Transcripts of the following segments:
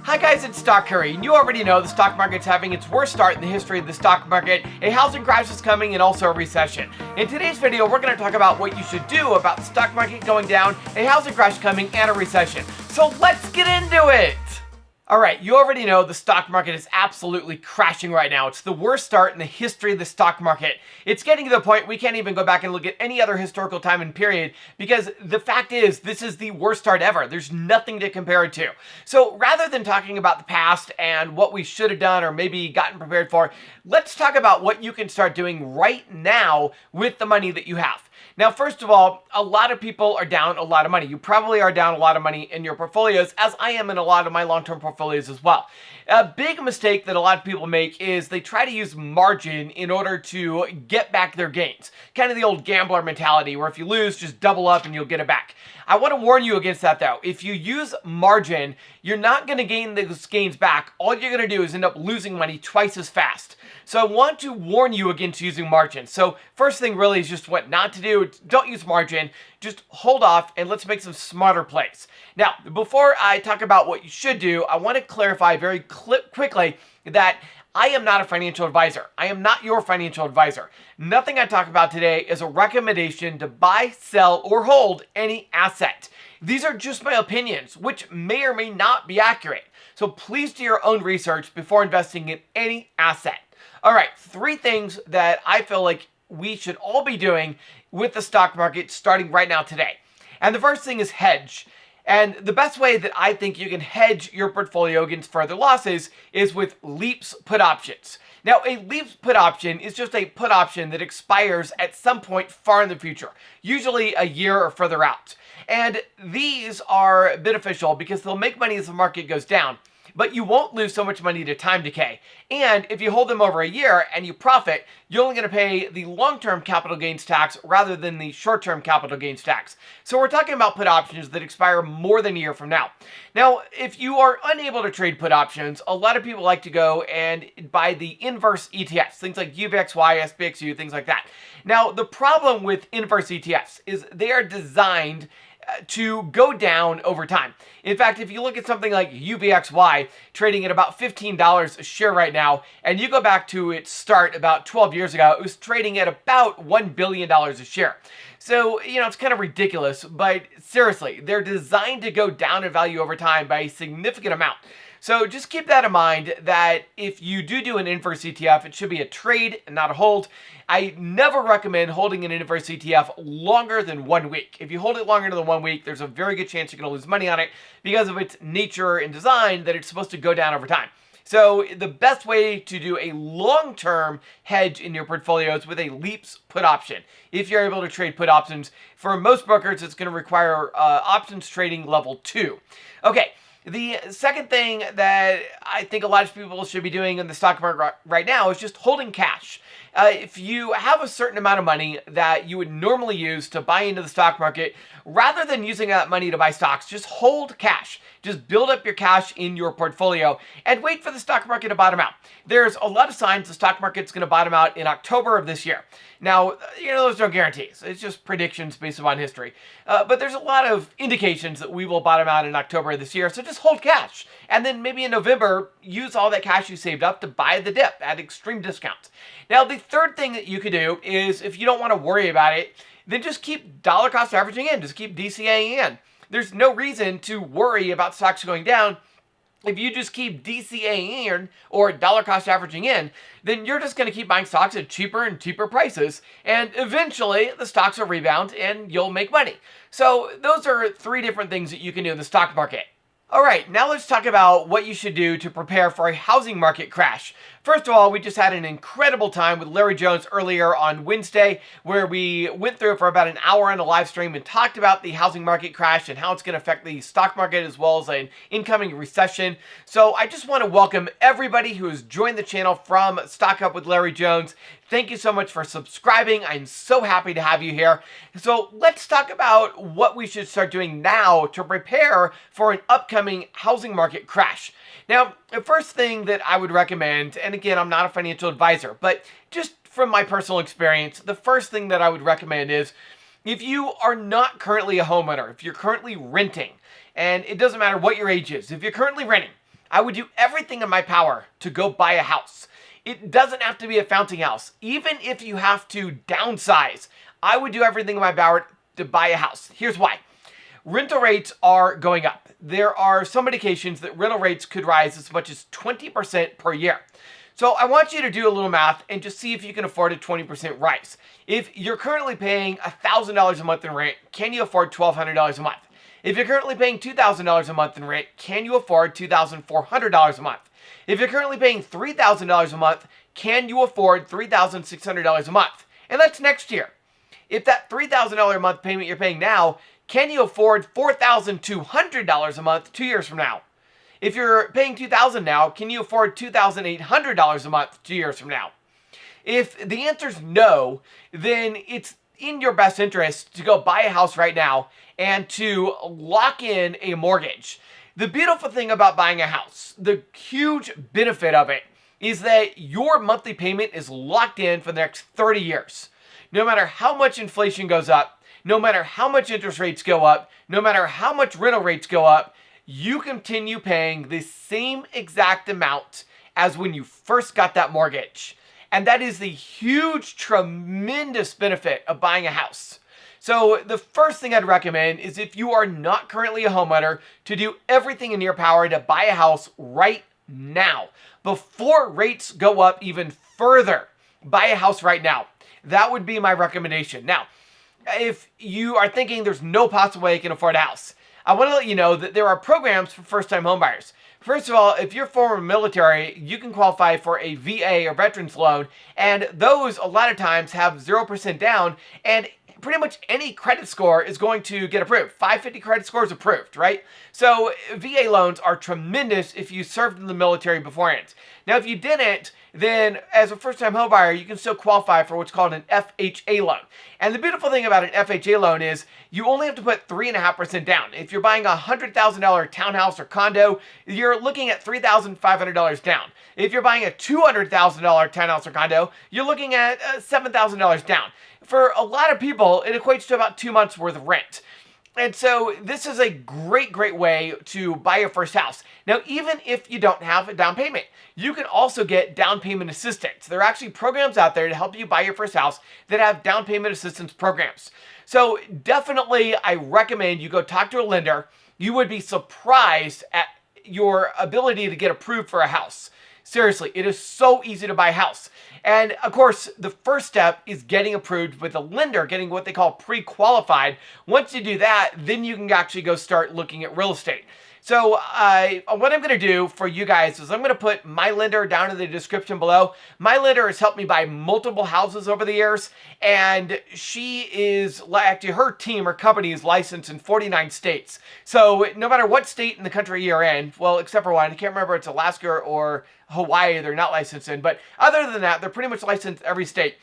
Hi guys, it's Stock Curry, and you already know the stock market's having its worst start in the history of the stock market, a housing crash is coming, and also a recession. In today's video, we're going to talk about what you should do about the stock market going down, a housing crash coming, and a recession. So let's get into it! Alright, you already know the stock market is absolutely crashing right now. It's the worst start in the history of the stock market. It's getting to the point we can't even go back and look at any other historical time and period because the fact is this is the worst start ever. There's nothing to compare it to. So rather than talking about the past and what we should have done or maybe gotten prepared for, let's talk about what you can start doing right now with the money that you have. Now, first of all, a lot of people are down a lot of money. You probably are down a lot of money in your portfolios, as I am in a lot of my long-term portfolios as well. A big mistake that a lot of people make is they try to use margin in order to get back their gains. Kind of the old gambler mentality where if you lose, just double up and you'll get it back. I want to warn you against that though. If you use margin, you're not going to gain those gains back. All you're going to do is end up losing money twice as fast. So I want to warn you against using margin. So first thing really is just what not to do. Don't use margin. Just hold off and let's make some smarter plays. Now, before I talk about what you should do, I want to clarify very quickly that I am not a financial advisor. I am not your financial advisor. Nothing I talk about today is a recommendation to buy, sell, or hold any asset. These are just my opinions, which may or may not be accurate. So please do your own research before investing in any asset. All right, 3 things that I feel like we should all be doing with the stock market starting right now today. And the first thing is hedge. And the best way that I think you can hedge your portfolio against further losses is with Leaps put options. Now, a Leaps put option is just a put option that expires at some point far in the future, usually a year or further out. And these are beneficial because they'll make money as the market goes down, but you won't lose so much money to time decay. And if you hold them over a year and you profit, you're only going to pay the long-term capital gains tax rather than the short-term capital gains tax. So we're talking about put options that expire more than a year from now. Now, if you are unable to trade put options, a lot of people like to go and buy the inverse ETFs, things like UVXY, SPXU, things like that. Now, the problem with inverse ETFs is they are designed to go down over time. In fact, if you look at something like UVXY trading at about $15 a share right now, and you go back to its start about 12 years ago, it was trading at about $1 billion a share. So, it's kind of ridiculous, but seriously, they're designed to go down in value over time by a significant amount. So just keep that in mind that if you do an inverse ETF, it should be a trade and not a hold. I never recommend holding an inverse ETF longer than 1 week. If you hold it longer than 1 week, there's a very good chance you're going to lose money on it because of its nature and design that it's supposed to go down over time. So the best way to do a long-term hedge in your portfolio is with a Leaps put option. If you're able to trade put options, for most brokers, it's going to require options trading level 2. Okay. The second thing that I think a lot of people should be doing in the stock market right now is just holding cash. If you have a certain amount of money that you would normally use to buy into the stock market, rather than using that money to buy stocks, just hold cash. Just build up your cash in your portfolio and wait for the stock market to bottom out. There's a lot of signs the stock market's going to bottom out in October of this year. Now, those are guarantees. It's just predictions based upon history. But there's a lot of indications that we will bottom out in October of this year, so just hold cash. And then maybe in November, use all that cash you saved up to buy the dip at extreme discounts. Now, the third thing that you could do is, if you don't want to worry about it, then just keep dollar cost averaging in. Just keep DCAing in. There's no reason to worry about stocks going down. If you just keep DCAing in or dollar cost averaging in, then you're just going to keep buying stocks at cheaper and cheaper prices. And eventually the stocks will rebound and you'll make money. So those are 3 different things that you can do in the stock market. All right, now let's talk about what you should do to prepare for a housing market crash. First of all, we just had an incredible time with Larry Jones earlier on Wednesday, where we went through for about an hour on a live stream and talked about the housing market crash and how it's going to affect the stock market as well as an incoming recession. So I just want to welcome everybody who has joined the channel from Stock Up with Larry Jones. Thank you so much for subscribing. I'm so happy to have you here. So let's talk about what we should start doing now to prepare for an upcoming housing market crash. Now, the first thing that I would recommend, and again, I'm not a financial advisor, but just from my personal experience, the first thing that I would recommend is if you are not currently a homeowner, if you're currently renting, and it doesn't matter what your age is, if you're currently renting, I would do everything in my power to go buy a house. It doesn't have to be a fountain house. Even if you have to downsize, I would do everything in my power to buy a house. Here's why. Rental rates are going up. There are some indications that rental rates could rise as much as 20% per year. So I want you to do a little math and just see if you can afford a 20% rise. If you're currently paying $1,000 a month in rent, can you afford $1,200 a month? If you're currently paying $2,000 a month in rent, can you afford $2,400 a month? If you're currently paying $3,000 a month, can you afford $3,600 a month? And that's next year. If that $3,000 a month payment you're paying now, can you afford $4,200 a month 2 years from now? If you're paying $2,000 now, can you afford $2,800 a month 2 years from now? If the answer is no, then it's in your best interest to go buy a house right now and to lock in a mortgage. The beautiful thing about buying a house, the huge benefit of it, is that your monthly payment is locked in for the next 30 years. No matter how much inflation goes up, no matter how much interest rates go up, no matter how much rental rates go up, you continue paying the same exact amount as when you first got that mortgage. And that is the huge, tremendous benefit of buying a house. So the first thing I'd recommend is, if you are not currently a homeowner, to do everything in your power to buy a house right now. Before rates go up even further, buy a house right now. That would be my recommendation. Now, if you are thinking there's no possible way you can afford a house, I want to let you know that there are programs for first-time homebuyers. First of all, if you're former military, you can qualify for a VA or veterans loan, and those a lot of times have 0% down, and pretty much any credit score is going to get approved. 550 credit score is approved, right? So VA loans are tremendous if you served in the military beforehand. Now, if you didn't, then as a first-time homebuyer, you can still qualify for what's called an FHA loan. And the beautiful thing about an FHA loan is you only have to put 3.5% down. If you're buying a $100,000 townhouse or condo, you're looking at $3,500 down. If you're buying a $200,000 townhouse or condo, you're looking at $7,000 down. For a lot of people, it equates to about 2 months worth of rent. And so this is a great, great way to buy your first house. Now, even if you don't have a down payment, you can also get down payment assistance. There are actually programs out there to help you buy your first house that have down payment assistance programs. So definitely, I recommend you go talk to a lender. You would be surprised at your ability to get approved for a house. Seriously, it is so easy to buy a house. And of course, the first step is getting approved with a lender, getting what they call pre-qualified. Once you do that, then you can actually go start looking at real estate. So what I'm going to do for you guys is I'm going to put my lender down in the description below. My lender has helped me buy multiple houses over the years, and she is, actually her team, her company is licensed in 49 states. So no matter what state in the country you're in, well, except for one, I can't remember if it's Alaska or Hawaii they're not licensed in, but other than that, they're pretty much licensed every state.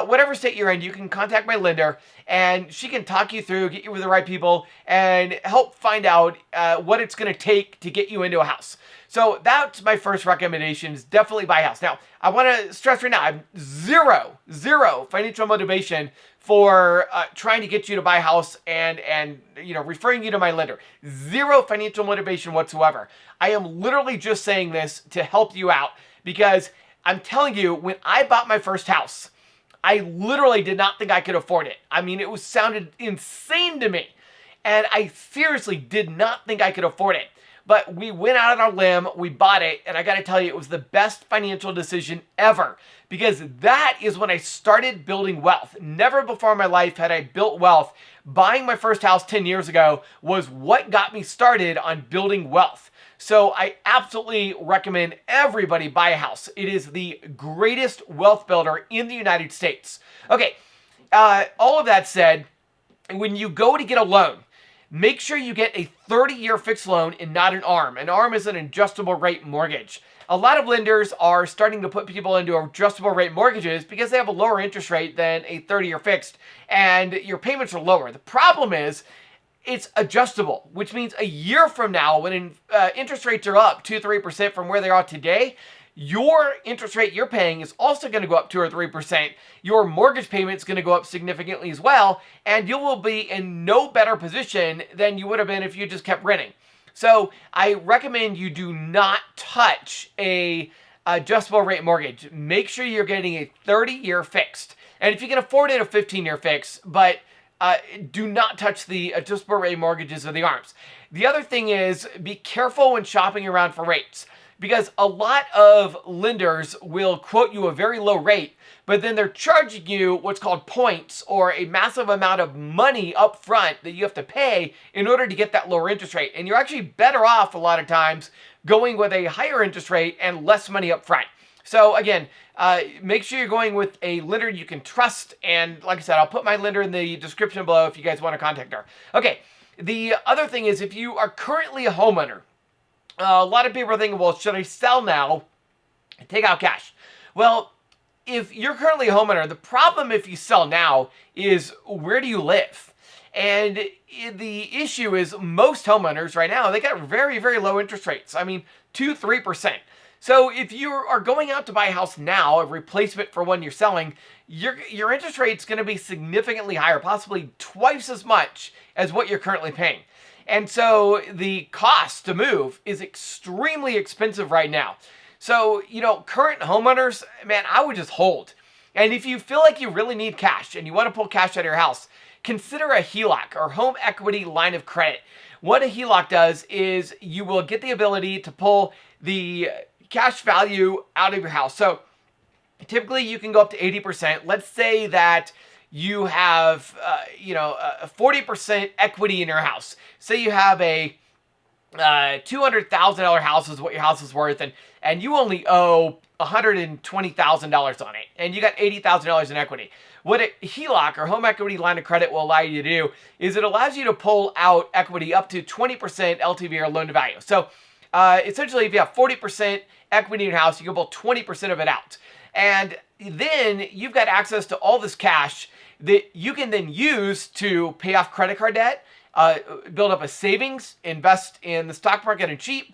Whatever state you're in, you can contact my lender, and she can talk you through, get you with the right people, and help find out what it's going to take to get you into a house. So that's my first recommendation, is definitely buy a house. Now, I want to stress right now, I have zero financial motivation for trying to get you to buy a house and referring you to my lender. Zero financial motivation whatsoever. I am literally just saying this to help you out, because I'm telling you, when I bought my first house, I literally did not think I could afford it. I mean, it sounded insane to me. And I seriously did not think I could afford it. But we went out on our limb, we bought it, and I gotta tell you, it was the best financial decision ever. Because that is when I started building wealth. Never before in my life had I built wealth. Buying my first house 10 years ago was what got me started on building wealth. So I absolutely recommend everybody buy a house. It is the greatest wealth builder in the United States. Okay, all of that said, when you go to get a loan, make sure you get a 30-year fixed loan and not an ARM. An ARM is an adjustable rate mortgage. A lot of lenders are starting to put people into adjustable rate mortgages because they have a lower interest rate than a 30-year fixed, and your payments are lower. The problem is, it's adjustable, which means a year from now, when interest rates are up 2-3% from where they are today, your interest rate you're paying is also going to go up 2 or 3%. Your mortgage payment is going to go up significantly as well, and you will be in no better position than you would have been if you just kept renting. So I recommend you do not touch a adjustable rate mortgage. Make sure you're getting a 30-year fixed. And if you can afford it, a 15-year fix, but do not touch the adjustable rate mortgages or the ARMs. The other thing is be careful when shopping around for rates, because a lot of lenders will quote you a very low rate, but then they're charging you what's called points, or a massive amount of money up front that you have to pay in order to get that lower interest rate. And you're actually better off a lot of times going with a higher interest rate and less money up front. So again, make sure you're going with a lender you can trust. And like I said, I'll put my lender in the description below if you guys want to contact her. Okay, the other thing is, if you are currently a homeowner, a lot of people are thinking, well, should I sell now and take out cash? Well, if you're currently a homeowner, the problem if you sell now is, where do you live? And the issue is, most homeowners right now, they got very, very low interest rates. I mean, 2-3%. So if you are going out to buy a house now, a replacement for one you're selling, your interest rate's going to be significantly higher, possibly twice as much as what you're currently paying. And so the cost to move is extremely expensive right now. So, current homeowners, man, I would just hold. And if you feel like you really need cash and you want to pull cash out of your house, consider a HELOC, or home equity line of credit. What a HELOC does is you will get the ability to pull the cash value out of your house. So typically you can go up to 80%. Let's say that you have, a 40% equity in your house. Say you have a $200,000 house is what your house is worth, and you only owe $120,000 on it, and you got $80,000 in equity. What a HELOC, or home equity line of credit, will allow you to do is it allows you to pull out equity up to 20% LTV, or loan to value. So essentially, if you have 40% equity in your house, you can pull 20% of it out. And then you've got access to all this cash that you can then use to pay off credit card debt, build up a savings, invest in the stock market and cheap,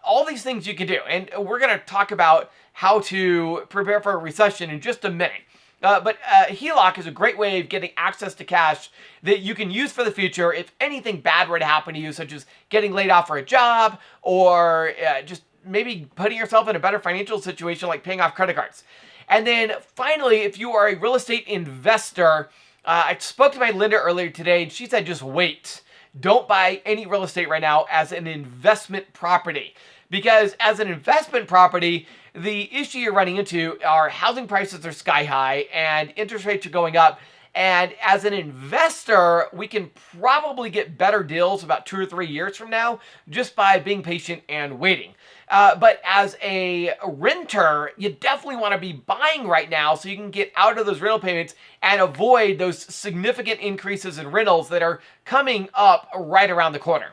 all these things you can do. And we're going to talk about how to prepare for a recession in just a minute. But HELOC is a great way of getting access to cash that you can use for the future if anything bad were to happen to you, such as getting laid off for a job, or just maybe putting yourself in a better financial situation like paying off credit cards. And then finally, if you are a real estate investor, I spoke to my lender earlier today, and she said just wait. Don't buy any real estate right now as an investment property. Because as an investment property, the issue you're running into are housing prices are sky high and interest rates are going up. And as an investor, we can probably get better deals about 2 or 3 years from now just by being patient and waiting. But as a renter, you definitely want to be buying right now so you can get out of those rental payments and avoid those significant increases in rentals that are coming up right around the corner.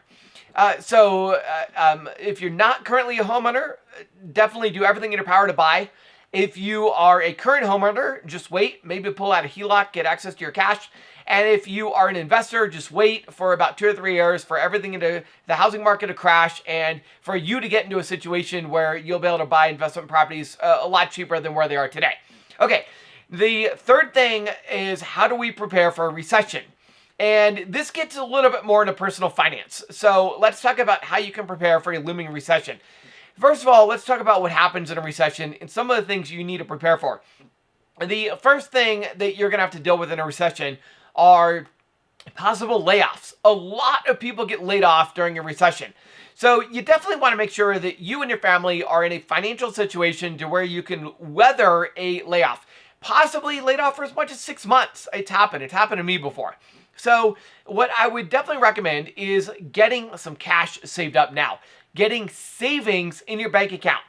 So if you're not currently a homeowner, definitely do everything in your power to buy. If you are a current homeowner, just wait. Maybe pull out a HELOC, get access to your cash. And if you are an investor, just wait for about 2 or 3 years for everything into the housing market to crash and for you to get into a situation where you'll be able to buy investment properties a lot cheaper than where they are today. Okay, the third thing is, how do we prepare for a recession? And this gets a little bit more into personal finance. So let's talk about how you can prepare for a looming recession. First of all, let's talk about what happens in a recession and some of the things you need to prepare for. The first thing that you're going to have to deal with in a recession are possible layoffs. A lot of people get laid off during a recession. So you definitely want to make sure that you and your family are in a financial situation to where you can weather a layoff. Possibly laid off for as much as 6 months. It's happened. It's happened to me before. So what I would definitely recommend is getting some cash saved up now. Getting savings in your bank account.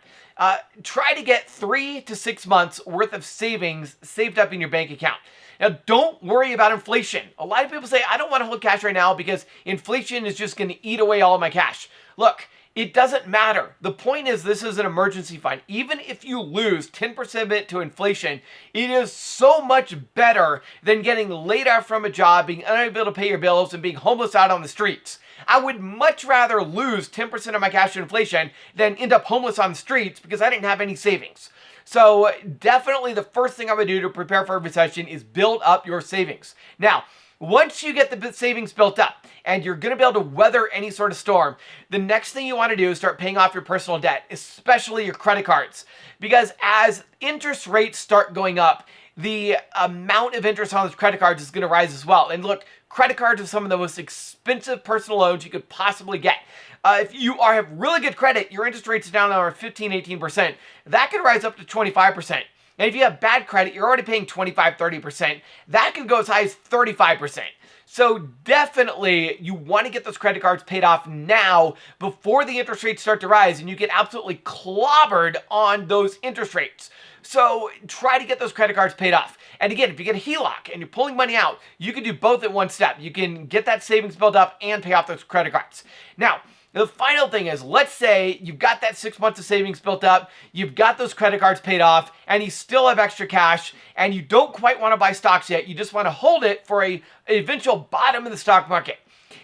Try to get 3 to 6 months worth of savings saved up in your bank account. Now, don't worry about inflation. A lot of people say, I don't want to hold cash right now because inflation is just going to eat away all of my cash. Look, it doesn't matter. The point is, this is an emergency fund. Even if you lose 10% of it to inflation, it is so much better than getting laid off from a job, being unable to pay your bills, and being homeless out on the streets. I would much rather lose 10% of my cash to inflation than end up homeless on the streets because I didn't have any savings. So definitely the first thing I would do to prepare for a recession is build up your savings. Now, Once you get the savings built up and you're going to be able to weather any sort of storm, the next thing you want to do is start paying off your personal debt, especially your credit cards. Because as interest rates start going up, the amount of interest on those credit cards is going to rise as well. And look, credit cards are some of the most expensive personal loans you could possibly get. If you have really good credit, your interest rate's down around 15, 18%. That could rise up to 25%. And if you have bad credit, you're already paying 25, 30%. That can go as high as 35%. So definitely you want to get those credit cards paid off now before the interest rates start to rise and you get absolutely clobbered on those interest rates. So try to get those credit cards paid off. And again, if you get a HELOC and you're pulling money out, you can do both at one step. You can get that savings built up and pay off those credit cards. Now, the final thing is, let's say you've got that 6 months of savings built up, you've got those credit cards paid off, and you still have extra cash, and you don't quite want to buy stocks yet. You just want to hold it for an eventual bottom of the stock market.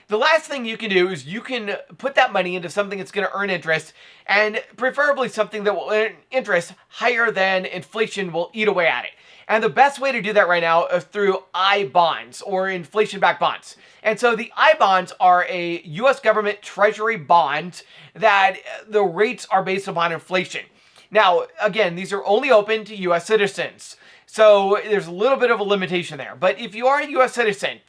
The last thing you can do is you can put that money into something that's going to earn interest, and preferably something that will earn interest higher than inflation will eat away at it. And the best way to do that right now is through I-bonds or inflation-backed bonds. And so the I-bonds are a U.S. government treasury bond that the rates are based upon inflation. Now, again, these are only open to U.S. citizens. So there's a little bit of a limitation there. But if you are a U.S. citizen,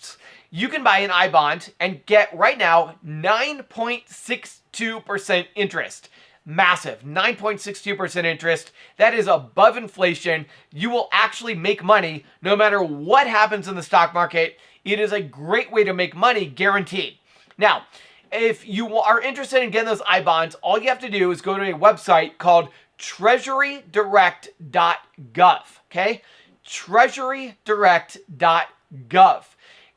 you can buy an I-bond and get right now 9.62% interest. Massive, 9.62% interest. That is above inflation. You will actually make money no matter what happens in the stock market. It is a great way to make money, guaranteed. Now, if you are interested in getting those I-bonds, all you have to do is go to a website called Treasurydirect.gov, okay? Treasurydirect.gov.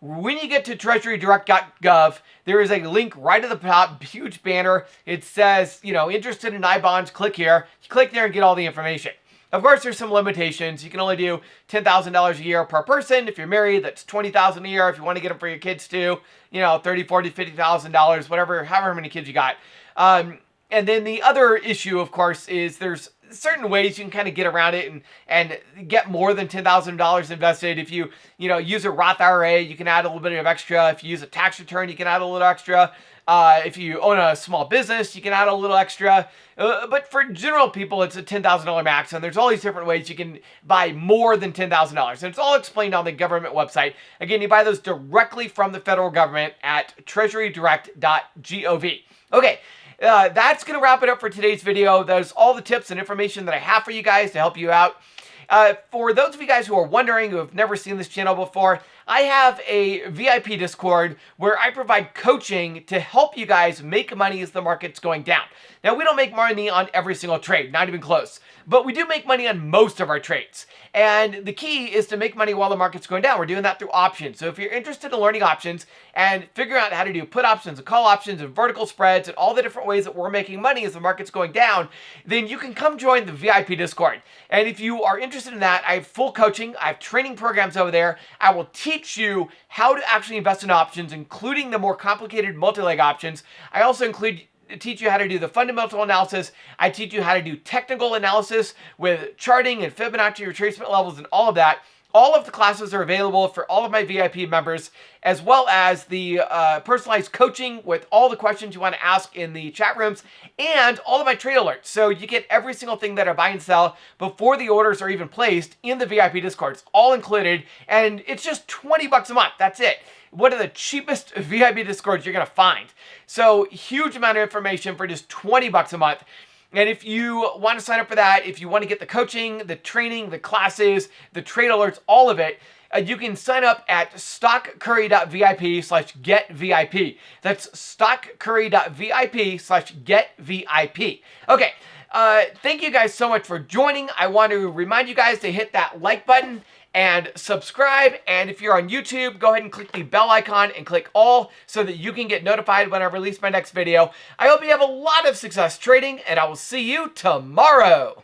When you get to Treasurydirect.gov, there is a link right at the top, huge banner. It says, interested in I-bonds, click here. You click there and get all the information. Of course, there's some limitations. You can only do $10,000 a year per person. If you're married, that's $20,000 a year. If you want to get them for your kids too, $30,000, $40,000, $50,000, whatever, however many kids you got. And then the other issue, of course, is there's certain ways you can kind of get around it and get more than $10,000 invested. If you use a Roth IRA, you can add a little bit of extra. If you use a tax return, you can add a little extra. If you own a small business, you can add a little extra. But for general people, it's a $10,000 max, and there's all these different ways you can buy more than $10,000. And it's all explained on the government website. Again, you buy those directly from the federal government at treasurydirect.gov. Okay. That's going to wrap it up for today's video. That's all the tips and information that I have for you guys to help you out. For those of you guys who are wondering, who have never seen this channel before, I have a VIP Discord where I provide coaching to help you guys make money as the market's going down. Now, we don't make money on every single trade, not even close, but we do make money on most of our trades. And the key is to make money while the market's going down. We're doing that through options. So if you're interested in learning options and figuring out how to do put options and call options and vertical spreads and all the different ways that we're making money as the market's going down, then you can come join the VIP Discord. And if you are interested in that, I have full coaching. I have training programs over there. I will teach you how to actually invest in options, including the more complicated multi-leg options. I also teach you how to do the fundamental analysis. I teach you how to do technical analysis with charting and Fibonacci retracement levels and all of that. All of the classes are available for all of my VIP members, as well as the personalized coaching with all the questions you want to ask in the chat rooms and all of my trade alerts. So you get every single thing that I buy and sell before the orders are even placed in the VIP Discord. It's all included, and it's just $20 a month. That's it. One of the cheapest VIP Discords you're going to find. So huge amount of information for just $20 a month. And if you want to sign up for that, if you want to get the coaching, the training, the classes, the trade alerts, all of it, you can sign up at stockcurry.vip/getvip. That's stockcurry.vip/getvip. Okay, thank you guys so much for joining. I want to remind you guys to hit that like button and subscribe. And if you're on YouTube, go ahead and click the bell icon and click all so that you can get notified when I release my next video. I hope you have a lot of success trading, and I will see you tomorrow.